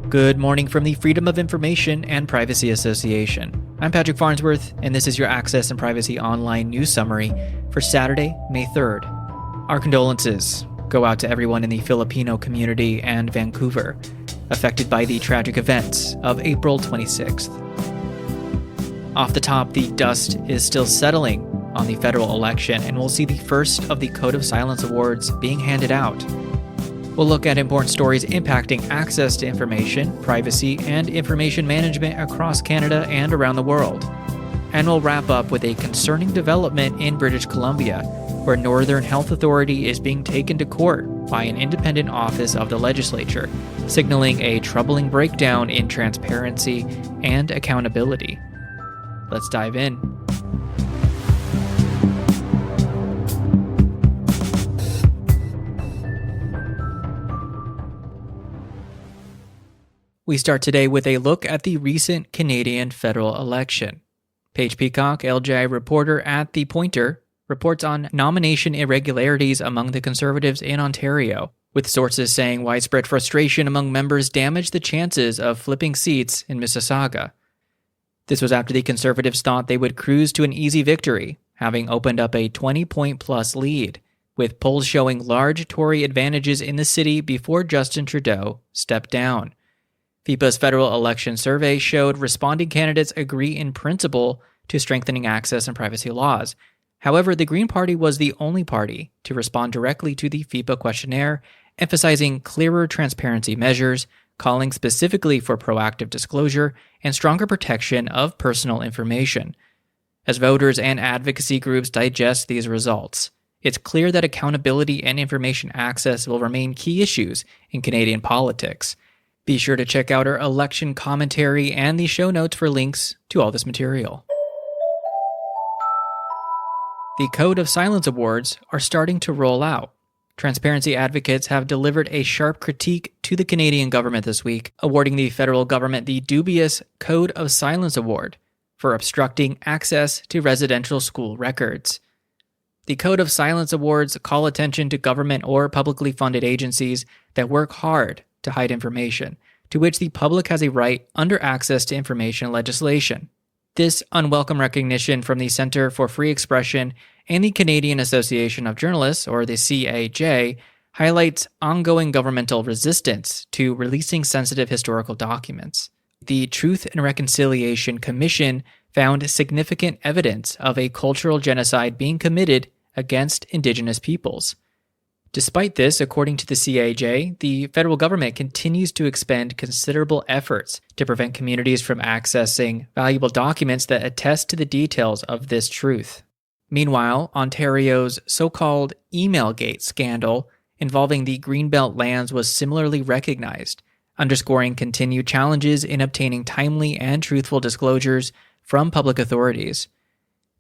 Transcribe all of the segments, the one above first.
Good morning from the Freedom of Information and Privacy Association. I'm Patrick Farnsworth, and this is your Access and Privacy Online news summary for Saturday, May 3rd. Our condolences go out to everyone in the Filipino community and Vancouver, affected by the tragic events of April 26th. Off the top, the dust is still settling on the federal election, and we'll see the first of the Code of Silence Awards being handed out. We'll look at important stories impacting access to information, privacy, and information management across Canada and around the world. And we'll wrap up with a concerning development in British Columbia, where Northern Health Authority is being taken to court by an independent office of the legislature, signaling a troubling breakdown in transparency and accountability. Let's dive in. We start today with a look at the recent Canadian federal election. Paige Peacock, LGI reporter at The Pointer, reports on nomination irregularities among the Conservatives in Ontario, with sources saying widespread frustration among members damaged the chances of flipping seats in Mississauga. This was after the Conservatives thought they would cruise to an easy victory, having opened up a 20-point-plus lead, with polls showing large Tory advantages in the city before Justin Trudeau stepped down. FIPA's federal election survey showed responding candidates agree in principle to strengthening access and privacy laws. However, the Green Party was the only party to respond directly to the FIPA questionnaire, emphasizing clearer transparency measures, calling specifically for proactive disclosure and stronger protection of personal information. As voters and advocacy groups digest these results, it's clear that accountability and information access will remain key issues in Canadian politics. Be sure to check out our election commentary and the show notes for links to all this material. The Code of Silence Awards are starting to roll out. Transparency advocates have delivered a sharp critique to the Canadian government this week, awarding the federal government the dubious Code of Silence Award for obstructing access to residential school records. The Code of Silence Awards call attention to government or publicly funded agencies that work hard to hide information, to which the public has a right under access to information legislation. This unwelcome recognition from the Centre for Free Expression and the Canadian Association of Journalists, or the CAJ, highlights ongoing governmental resistance to releasing sensitive historical documents. The Truth and Reconciliation Commission found significant evidence of a cultural genocide being committed against Indigenous peoples. Despite this, according to the CAJ, the federal government continues to expend considerable efforts to prevent communities from accessing valuable documents that attest to the details of this truth. Meanwhile, Ontario's so-called Emailgate scandal involving the Greenbelt lands was similarly recognized, underscoring continued challenges in obtaining timely and truthful disclosures from public authorities.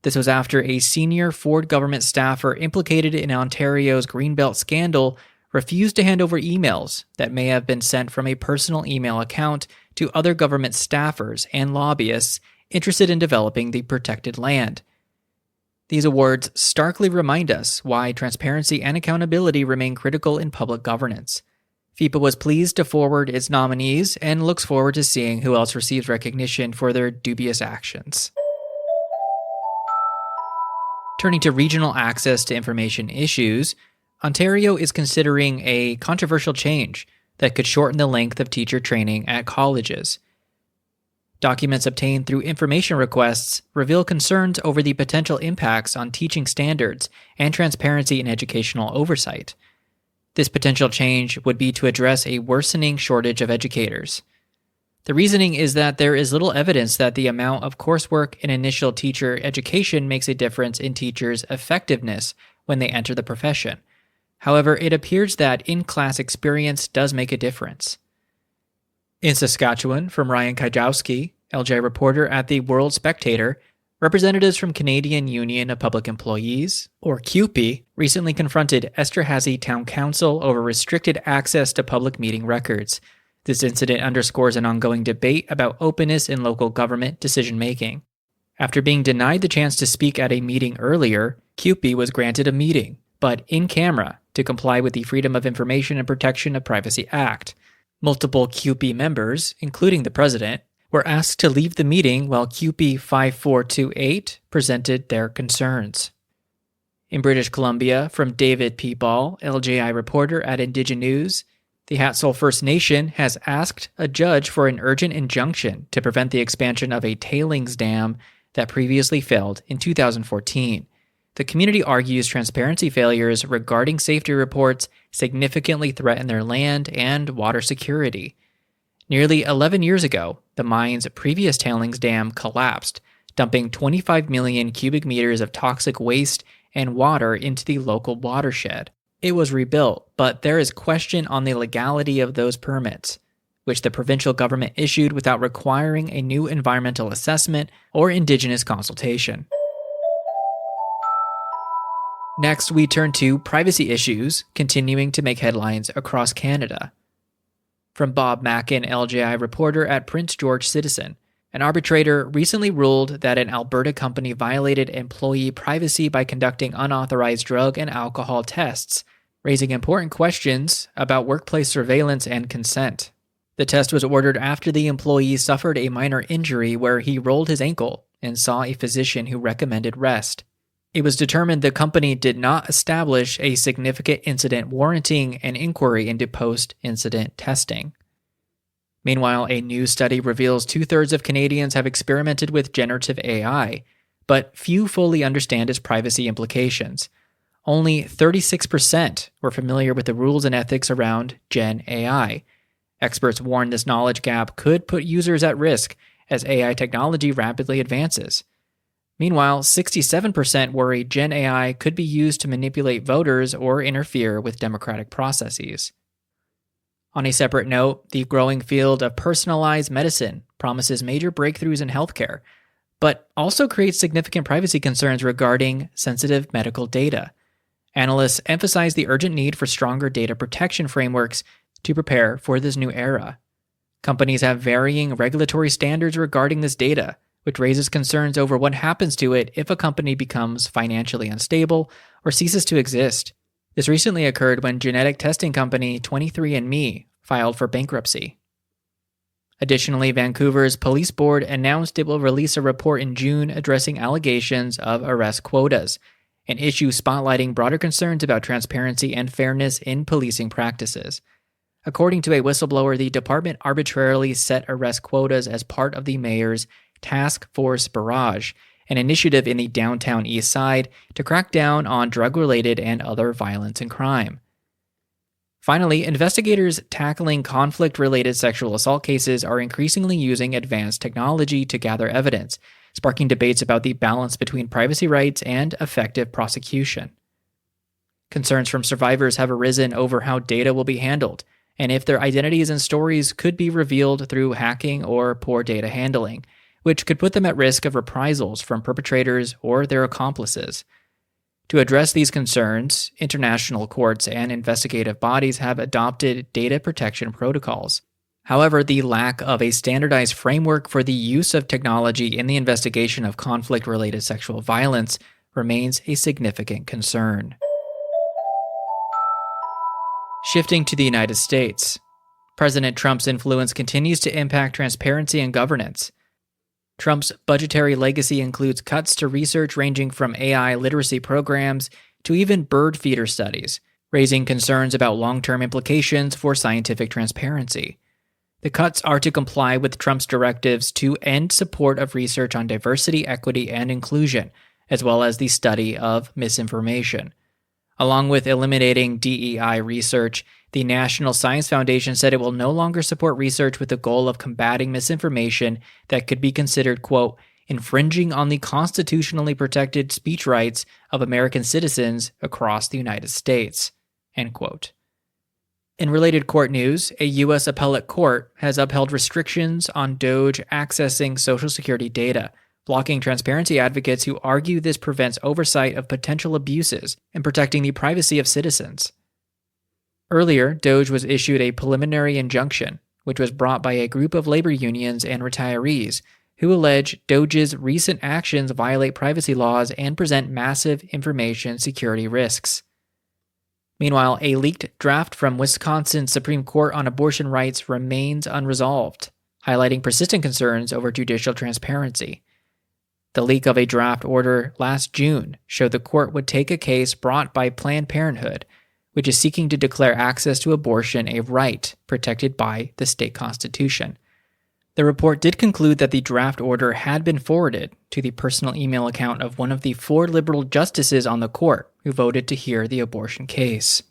This was after a senior Ford government staffer implicated in Ontario's Greenbelt scandal refused to hand over emails that may have been sent from a personal email account to other government staffers and lobbyists interested in developing the protected land. These awards starkly remind us why transparency and accountability remain critical in public governance. FIPA was pleased to forward its nominees and looks forward to seeing who else receives recognition for their dubious actions. Turning to regional access to information issues, Ontario is considering a controversial change that could shorten the length of teacher training at colleges. Documents obtained through information requests reveal concerns over the potential impacts on teaching standards and transparency in educational oversight. This potential change would be to address a worsening shortage of educators. The reasoning is that there is little evidence that the amount of coursework in initial teacher education makes a difference in teachers' effectiveness when they enter the profession. However, it appears that in-class experience does make a difference. In Saskatchewan, from Ryan Kajowski, LJ reporter at the World Spectator, representatives from Canadian Union of Public Employees, or CUPE, recently confronted Esterhazy Town Council over restricted access to public meeting records. This incident underscores an ongoing debate about openness in local government decision-making. After being denied the chance to speak at a meeting earlier, CUPE was granted a meeting, but in camera, to comply with the Freedom of Information and Protection of Privacy Act. Multiple QP members, including the president, were asked to leave the meeting while QP 5428 presented their concerns. In British Columbia, from David P. Ball, LJI reporter at Indigen News, the Hatsal First Nation has asked a judge for an urgent injunction to prevent the expansion of a tailings dam that previously failed in 2014. The community argues transparency failures regarding safety reports significantly threaten their land and water security. Nearly 11 years ago, the mine's previous tailings dam collapsed, dumping 25 million cubic meters of toxic waste and water into the local watershed. It was rebuilt, but there is question on the legality of those permits, which the provincial government issued without requiring a new environmental assessment or Indigenous consultation. Next, we turn to privacy issues continuing to make headlines across Canada. From Bob Mackin, LJI reporter at Prince George Citizen, an arbitrator recently ruled that an Alberta company violated employee privacy by conducting unauthorized drug and alcohol tests, raising important questions about workplace surveillance and consent. The test was ordered after the employee suffered a minor injury where he rolled his ankle and saw a physician who recommended rest. It was determined the company did not establish a significant incident warranting an inquiry into post-incident testing. Meanwhile, a new study reveals 2/3 of Canadians have experimented with generative AI, but few fully understand its privacy implications. Only 36% were familiar with the rules and ethics around Gen AI. Experts warn this knowledge gap could put users at risk as AI technology rapidly advances. Meanwhile, 67% worry Gen AI could be used to manipulate voters or interfere with democratic processes. On a separate note, the growing field of personalized medicine promises major breakthroughs in healthcare, but also creates significant privacy concerns regarding sensitive medical data. Analysts emphasize the urgent need for stronger data protection frameworks to prepare for this new era. Companies have varying regulatory standards regarding this data, which raises concerns over what happens to it if a company becomes financially unstable or ceases to exist. This recently occurred when genetic testing company 23andMe filed for bankruptcy. Additionally, Vancouver's police board announced it will release a report in June addressing allegations of arrest quotas, an issue spotlighting broader concerns about transparency and fairness in policing practices. According to a whistleblower, the department arbitrarily set arrest quotas as part of the mayor's Task Force Barrage, an initiative in the downtown east side to crack down on drug-related and other violence and crime. Finally, investigators tackling conflict-related sexual assault cases are increasingly using advanced technology to gather evidence, sparking debates about the balance between privacy rights and effective prosecution. Concerns from survivors have arisen over how data will be handled, and if their identities and stories could be revealed through hacking or poor data handling, which could put them at risk of reprisals from perpetrators or their accomplices. To address these concerns, international courts and investigative bodies have adopted data protection protocols. However, the lack of a standardized framework for the use of technology in the investigation of conflict-related sexual violence remains a significant concern. Shifting to the United States, President Trump's influence continues to impact transparency and governance. Trump's budgetary legacy includes cuts to research ranging from AI literacy programs to even bird feeder studies, raising concerns about long-term implications for scientific transparency. The cuts are to comply with Trump's directives to end support of research on diversity, equity, and inclusion, as well as the study of misinformation. Along with eliminating DEI research, the National Science Foundation said it will no longer support research with the goal of combating misinformation that could be considered, quote, infringing on the constitutionally protected speech rights of American citizens across the United States, end quote. In related court news, a U.S. appellate court has upheld restrictions on DOJ accessing Social Security data, blocking transparency advocates who argue this prevents oversight of potential abuses and protecting the privacy of citizens. Earlier, DOJ was issued a preliminary injunction, which was brought by a group of labor unions and retirees who allege DOJ's recent actions violate privacy laws and present massive information security risks. Meanwhile, a leaked draft from Wisconsin Supreme Court on abortion rights remains unresolved, highlighting persistent concerns over judicial transparency. The leak of a draft order last June showed the court would take a case brought by Planned Parenthood, which is seeking to declare access to abortion a right protected by the state constitution. The report did conclude that the draft order had been forwarded to the personal email account of one of the 4 liberal justices on the court who voted to hear the abortion case.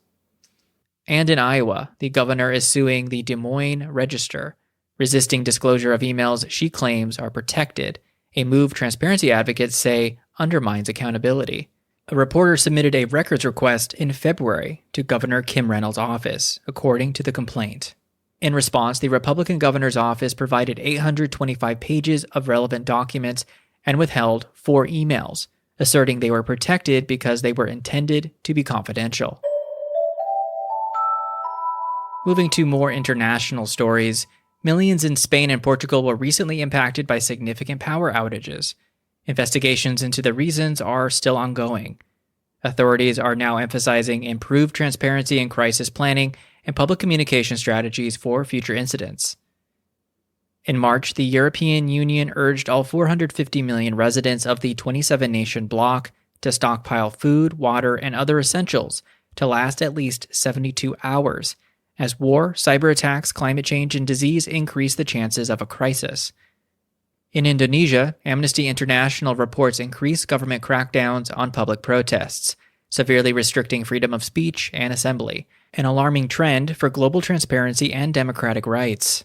And in Iowa, the governor is suing the Des Moines Register, resisting disclosure of emails she claims are protected, a move transparency advocates say undermines accountability. A reporter submitted a records request in February to Governor Kim Reynolds' office, according to the complaint. In response, the Republican governor's office provided 825 pages of relevant documents and withheld 4 emails, asserting they were protected because they were intended to be confidential. Moving to more international stories, millions in Spain and Portugal were recently impacted by significant power outages. Investigations into the reasons are still ongoing. Authorities are now emphasizing improved transparency in crisis planning and public communication strategies for future incidents. In March, the European Union urged all 450 million residents of the 27-nation bloc to stockpile food, water, and other essentials to last at least 72 hours, as war, cyber attacks, climate change, and disease increase the chances of a crisis. In Indonesia, Amnesty International reports increased government crackdowns on public protests, severely restricting freedom of speech and assembly, an alarming trend for global transparency and democratic rights.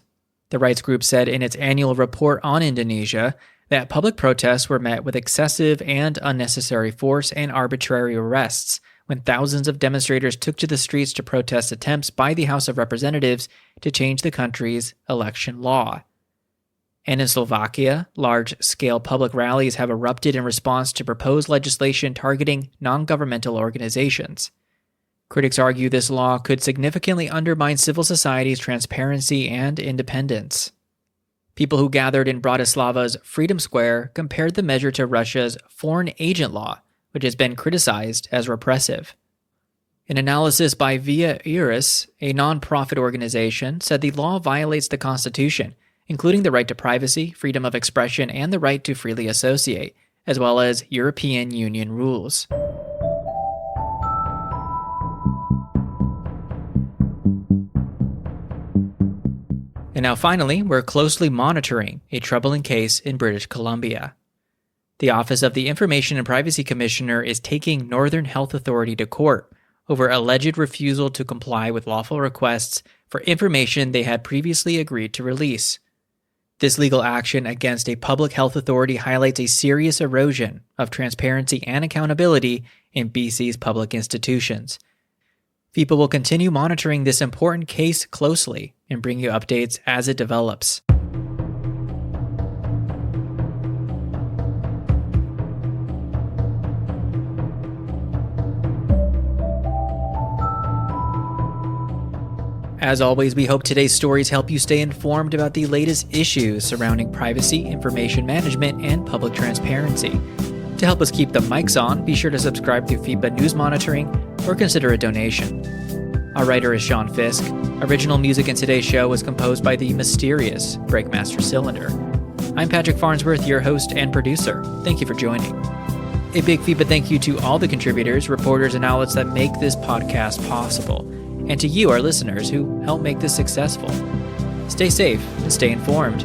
The rights group said in its annual report on Indonesia that public protests were met with excessive and unnecessary force and arbitrary arrests when thousands of demonstrators took to the streets to protest attempts by the House of Representatives to change the country's election law. And in Slovakia, large-scale public rallies have erupted in response to proposed legislation targeting non-governmental organizations. Critics argue this law could significantly undermine civil society's transparency and independence. People who gathered in Bratislava's Freedom Square compared the measure to Russia's foreign agent law, which has been criticized as repressive. An analysis by Via Iris, a non-profit organization, said the law violates the Constitution, including the right to privacy, freedom of expression, and the right to freely associate, as well as European Union rules. And now finally, we're closely monitoring a troubling case in British Columbia. The Office of the Information and Privacy Commissioner is taking Northern Health Authority to court over alleged refusal to comply with lawful requests for information they had previously agreed to release. This legal action against a public health authority highlights a serious erosion of transparency and accountability in BC's public institutions. FIPA will continue monitoring this important case closely and bring you updates as it develops. As always, we hope today's stories help you stay informed about the latest issues surrounding privacy, information management, and public transparency. To help us keep the mics on, be sure to subscribe to FIPA News Monitoring or consider a donation. Our writer is Sean Fisk. Original music in today's show was composed by the mysterious Breakmaster Cylinder. I'm Patrick Farnsworth, your host and producer. Thank you for joining. A big FIPA thank you to all the contributors, reporters, and outlets that make this podcast possible, and to you, our listeners, who help make this successful. Stay safe and stay informed.